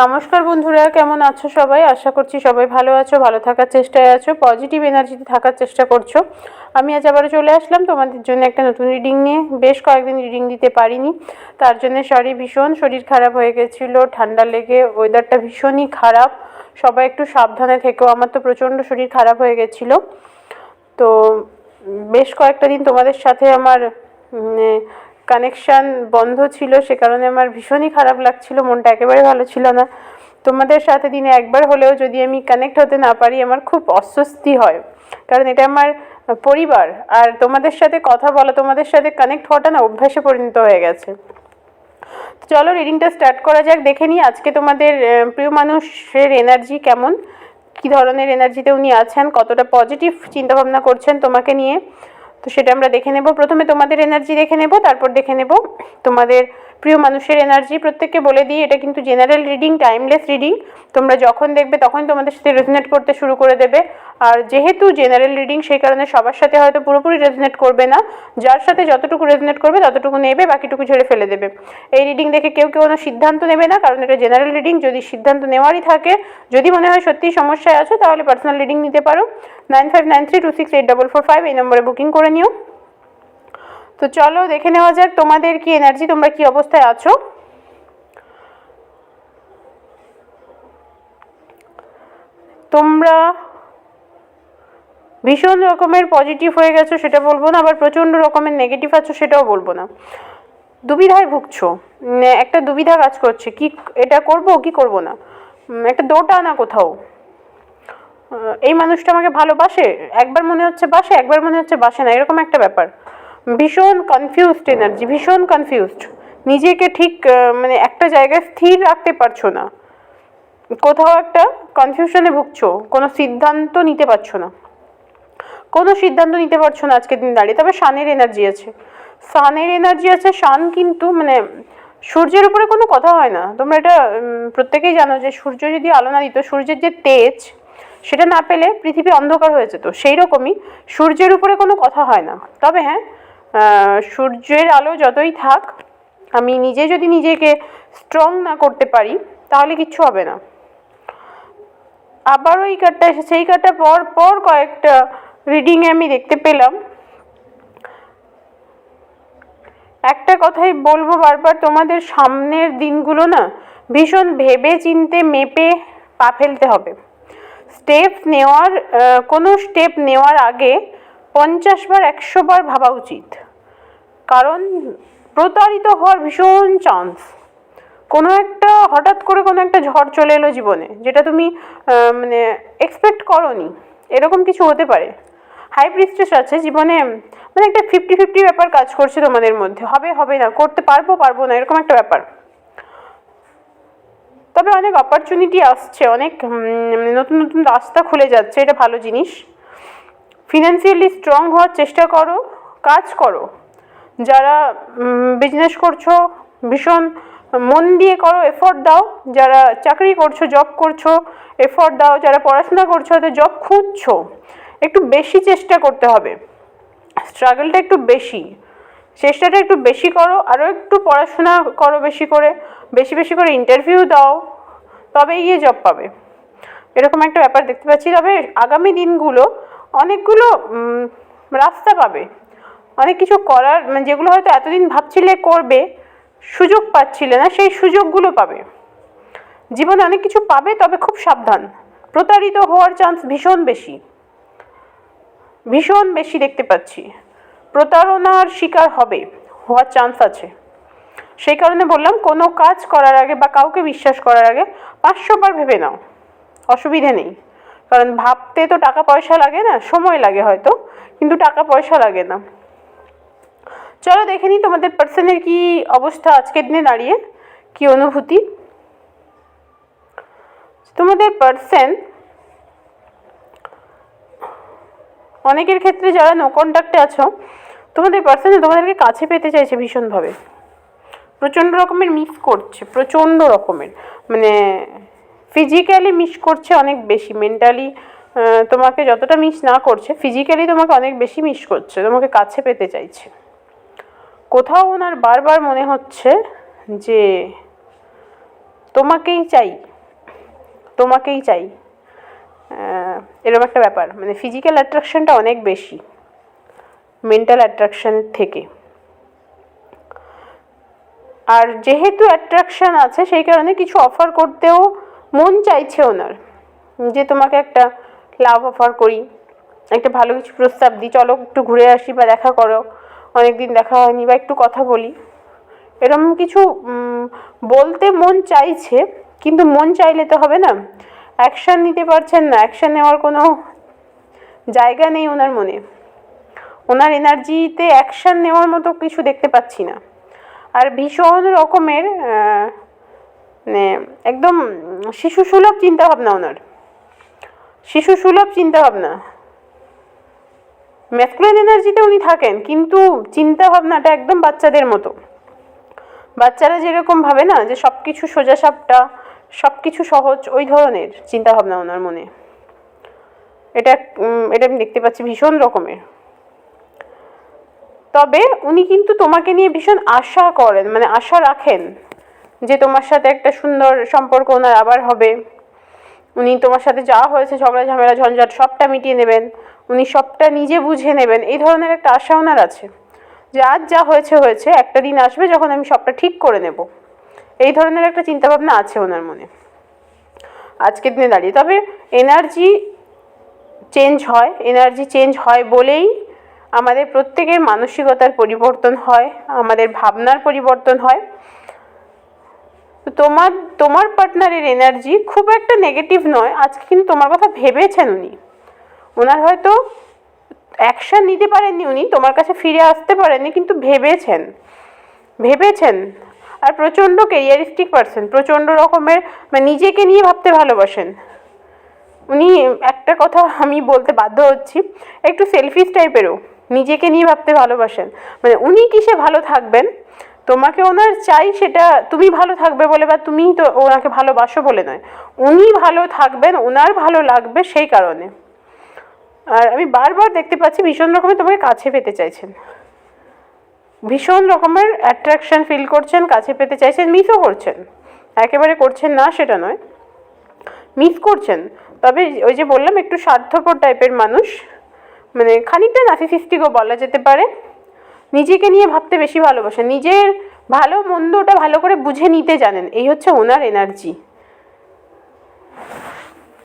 নমস্কার বন্ধুরা, কেমন আছো সবাই? আশা করছি সবাই ভালো আছো, ভালো থাকার চেষ্টায় আছো, পজিটিভ এনার্জিতে থাকার চেষ্টা করছো। আমি আজ আবারও চলে আসলাম তোমাদের জন্য একটা নতুন রিডিং নিয়ে। বেশ কয়েকদিন রিডিং দিতে পারিনি, তার জন্য সরি। ভীষণ শরীর খারাপ হয়ে গেছিলো, ঠান্ডা লেগে, ওয়েদারটা ভীষণই খারাপ। সবাই একটু সাবধানে থেকো। আমার তো প্রচণ্ড শরীর খারাপ হয়ে গেছিলো। তো বেশ কয়েকটা দিন তোমাদের সাথে আমার কানেকশান বন্ধ ছিল, সে কারণে আমার ভীষণই খারাপ লাগছিল, মনটা একেবারে ভালো ছিল না। তোমাদের সাথে দিনে একবার হলেও যদি আমি কানেক্ট হতে না পারি, আমার খুব অস্বস্তি হয়, কারণ এটা আমার পরিবার। আর তোমাদের সাথে কথা বলা, তোমাদের সাথে কানেক্ট হওয়াটা না অভ্যাসে পরিণত হয়ে গেছে। চলো রিডিংটা স্টার্ট করা যাক। দেখে নিই আজকে তোমাদের প্রিয় মানুষের এনার্জি কেমন, কী ধরনের এনার্জিতে উনি আছেন, কতটা পজিটিভ চিন্তাভাবনা করছেন তোমাকে নিয়ে। তো সেটা আমরা দেখে নেব। প্রথমে তোমাদের এনার্জি দেখে নেব, তারপর দেখে নেব তোমাদের প্রিয় মানুষের এনার্জি। প্রত্যেককে বলে দিই, এটা কিন্তু জেনারেল রিডিং, টাইমলেস রিডিং। তোমরা যখন দেখবে তখন তোমাদের সাথে রেজোনেট করতে শুরু করে দেবে। আর যেহেতু জেনারেল রিডিং, সেই কারণে সবার সাথে হয়তো পুরোপুরি রেজোনেট করবে না। যার সাথে যতটুকু রেজোনেট করবে ততটুকু নেবে, বাকিটুকু ঝেড়ে ফেলে দেবে। এই রিডিং দেখে কেউ কোনো সিদ্ধান্ত নেবে না, কারণ এটা জেনারেল রিডিং। যদি সিদ্ধান্ত নেওয়ারই থাকে, যদি মনে হয় সত্যিই সমস্যায় আছো, তাহলে পার্সোনাল রিডিং নিতে পারো। 9593268445 এই নম্বরে বুকিং করে নিও। তো চলো দেখে নেওয়া যাক তোমাদের কি এনার্জি, তোমরা কি অবস্থায় আছো। তোমরা ভীষণ রকমের পজিটিভ হয়ে গেছো সেটা বলবো না, আবার প্রচণ্ড রকমের নেগেটিভ আছো সেটাও বলবো না। দুবিধায় ভুগছো, একটা দুবিধা কাজ করছে, কি এটা করব কি করব না, একটা দোটানা কোথাও। এই মানুষটা আমাকে ভালোবাসে, একবার মনে হচ্ছে বাসে, একবার মনে হচ্ছে বাসে না, এরকম একটা ব্যাপার। ভীষণ কনফিউজড এনার্জি, ভীষণ কনফিউজড। নিজেকে ঠিক একটা জায়গায় স্থির রাখতে পারছো না, কোথাও একটা কনফিউশনে ভুগছো, কোনো সিদ্ধান্ত নিতে পারছো না, কোনো সিদ্ধান্ত নিতে পারছো না আজকের দিন দাঁড়িয়ে। তবে শানের এনার্জি আছে, সানের এনার্জি আছে। শান কিন্তু সূর্যের উপরে কোনো কথা হয় না। তোমরা এটা প্রত্যেকেই জানো যে সূর্য যদি আলো না দিত, সূর্যের যে তেজ সেটা না পেলে পৃথিবী অন্ধকার হয়ে যেত। সেই রকমই সূর্যের উপরে কোনো কথা হয় না। তবে হ্যাঁ, সূর্যের আলো যতই থাক, আমি নিজে যদি নিজেকে স্ট্রং না করতে পারি, তাহলে কিচ্ছু হবে না। আবারও এই কার্ডটা এসেছে। এই কার্ডটা পর পর কয়েকটা রিডিংয়ে আমি দেখতে পেলাম। একটা কথাই বলবো বারবার, তোমাদের সামনের দিনগুলো না ভীষণ ভেবে চিনতে মেপে পা ফেলতে হবে। কোনো স্টেপ নেওয়ার আগে 50 বার 100 বার ভাবা উচিত, কারণ প্রতারিত হওয়ার ভীষণ চান্স। কোনো একটা হঠাৎ করে কোনো একটা ঝড় চলে এলো জীবনে, যেটা তুমি এক্সপেক্ট করোনি, এরকম কিছু হতে পারে। হাই প্রিস্টেস আছে জীবনে, একটা 50-50 ব্যাপার কাজ করছে তোমাদের মধ্যে, হবে হবে না, করতে পারবো পারবো না, এরকম একটা ব্যাপার। তবে অনেক অপরচুনিটি আসছে, অনেক নতুন নতুন রাস্তা খুলে যাচ্ছে, এটা ভালো জিনিস। ফিনান্সিয়ালি স্ট্রং হওয়ার চেষ্টা করো, কাজ করো। যারা বিজনেস করছো ভীষণ মন দিয়ে করো, এফোর্ট দাও। যারা চাকরি করছো, জব করছো, এফোর্ট দাও। যারা পড়াশোনা করছো, হয়তো জব খুঁজছো, একটু বেশি চেষ্টা করতে হবে। স্ট্রাগলটা একটু বেশি, চেষ্টাটা একটু বেশি করো। আরও একটু পড়াশোনা করো বেশি করে, বেশি বেশি করে ইন্টারভিউ দাও, তবেই গিয়ে জব পাবে, এরকম একটা ব্যাপার দেখতে পাচ্ছি। তবে আগামী দিনগুলো অনেকগুলো রাস্তা পাবে, অনেক কিছু করার, যেগুলো হয়তো এতদিন ভাবছিলে করবে, সুযোগ পাচ্ছিলে না, সেই সুযোগগুলো পাবে। জীবনে অনেক কিছু পাবে, তবে খুব সাবধান। প্রতারিত হওয়ার চান্স ভীষণ বেশি, ভীষণ বেশি দেখতে পাচ্ছি। প্রতারণার শিকার হওয়ার চান্স আছে। সেই কারণে বললাম, কোনো কাজ করার আগে বা কাউকে বিশ্বাস করার আগে 500 বার ভেবে নাও, অসুবিধে নেই। কারণ ভাবতে তো টাকা পয়সা লাগে না, সময় লাগে হয়তো, কিন্তু টাকা পয়সা লাগে না। চলো দেখে নিই তোমাদের পার্সনের কি অবস্থা আজকের দিনে দাঁড়িয়ে, কি অনুভূতি। তোমাদের পার্সন অনেকের ক্ষেত্রে যারা নো কন্ট্যাক্টে আছো, তোমাদের পার্সন তোমাদেরকে কাছে পেতে চাইছে ভীষণভাবে, প্রচণ্ড রকমের মিস করছে, প্রচণ্ড রকমের, ফিজিক্যালি মিস করছে অনেক বেশি। মেন্টালি তোমাকে যতটা মিস না করছে, ফিজিক্যালি তোমাকে অনেক বেশি মিস করছে, তোমাকে কাছে পেতে চাইছে। কোথাও ওনার বারবার মনে হচ্ছে যে তোমাকেই চাই, তোমাকেই চাই, এরকম একটা ব্যাপার। মানে ফিজিক্যাল অ্যাট্রাকশনটা অনেক বেশি মেন্টাল অ্যাট্রাকশনের থেকে। আর যেহেতু অ্যাট্রাকশন আছে সেই কারণে কিছু অফার করতেও মন চাইছে ওনার, যে তোমাকে একটা লাভ অফার করি, একটা ভালো কিছু প্রস্তাব দিই, চলো একটু ঘুরে আসি বা দেখা করো, অনেকদিন দেখা হয়নি, বা একটু কথা বলি, এরকম কিছু বলতে মন চাইছে। কিন্তু মন চাইলে তো হবে না, অ্যাকশান নিতে পারছেন না, অ্যাকশান নেওয়ার কোনো জায়গা নেই ওনার মনে, ওনার এনার্জিতে অ্যাকশান নেওয়ার মতো কিছু দেখতে পাচ্ছি না। আর ভীষণ রকমের মানে একদম শিশুসুলভ চিন্তাভাবনা ওনার, শিশুসুলভ চিন্তাভাবনা। ম্যাসকুলিন এনার্জিতে উনি থাকেন, কিন্তু চিন্তাভাবনাটা একদম বাচ্চাদের মতো। বাচ্চারা যেরকম ভাবে না যে সব কিছু সোজাসাপটা, সব কিছু সহজ, ওই ধরনের চিন্তাভাবনা ওনার মনে। এটা এটা আমি দেখতে পাচ্ছি ভীষণ রকমের। তবে উনি কিন্তু তোমাকে নিয়ে ভীষণ আশা করেন, মানে আশা রাখেন যে তোমার সাথে একটা সুন্দর সম্পর্ক ওনার আবার হবে। উনি তোমার সাথে যা হয়েছে ঝগড়া ঝামেলা ঝঞ্ঝাট সবটা মিটিয়ে নেবেন, উনি সবটা নিজে বুঝে নেবেন, এই ধরনের একটা আশা ওনার আছে যে আজ যা হয়েছে হয়েছে, একটা দিন আসবে যখন আমি সবটা ঠিক করে নেব, এই ধরনের একটা চিন্তাভাবনা আছে ওনার মনে আজকের দিনে দাঁড়িয়ে। তবে এনার্জি চেঞ্জ হয়, এনার্জি চেঞ্জ হয় বলেই আমাদের প্রত্যেকের মানসিকতার পরিবর্তন হয়, আমাদের ভাবনার পরিবর্তন হয়। তোমার পার্টনারের এনার্জি খুব একটা নেগেটিভ নয়, আজকে কিন্তু তোমার কথা ভেবেছেন উনি, ওনার হয়তো অ্যাকশান নিতে পারেননি, উনি তোমার কাছে ফিরে আসতে পারেননি, কিন্তু ভেবেছেন। আর প্রচণ্ড ক্যারিয়ারিস্টিক পারসন, প্রচণ্ড রকমের মানে নিজেকে নিয়ে ভাবতে ভালোবাসেন উনি। একটা কথা আমি বলতে বাধ্য হচ্ছি, একটু সেলফিশ টাইপেরও, নিজেকে নিয়ে ভাবতে ভালোবাসেন। মানে উনি কিসে ভালো থাকবেন, তোমাকে ওনার চাই সেটা তুমি ভালো থাকবে বলে, বা তুমি তো ওনাকে ভালোবাসো বলে নয়, উনি ভালো থাকবেন, ওনার ভালো লাগবে সেই কারণে। আর আমি বারবার দেখতে পাচ্ছি ভীষণ রকমের তোমাকে কাছে পেতে চাইছেন, ভীষণ রকমের অ্যাট্রাকশন ফিল করছেন, কাছে পেতে চাইছেন, মিসও করছেন, একেবারে করছেন না সেটা নয়, মিস করছেন। তবে ওই যে বললাম একটু স্বার্থপর টাইপের মানুষ, মানে খানিকটা নার্সিসিস্টিকও বলা যেতে পারে, নিজেকে নিয়ে ভাবতে বেশি ভালোবাসেন, নিজের ভালো মন্দটা ভালো করে বুঝে নিতে জানেন, এই হচ্ছে ওনার এনার্জি।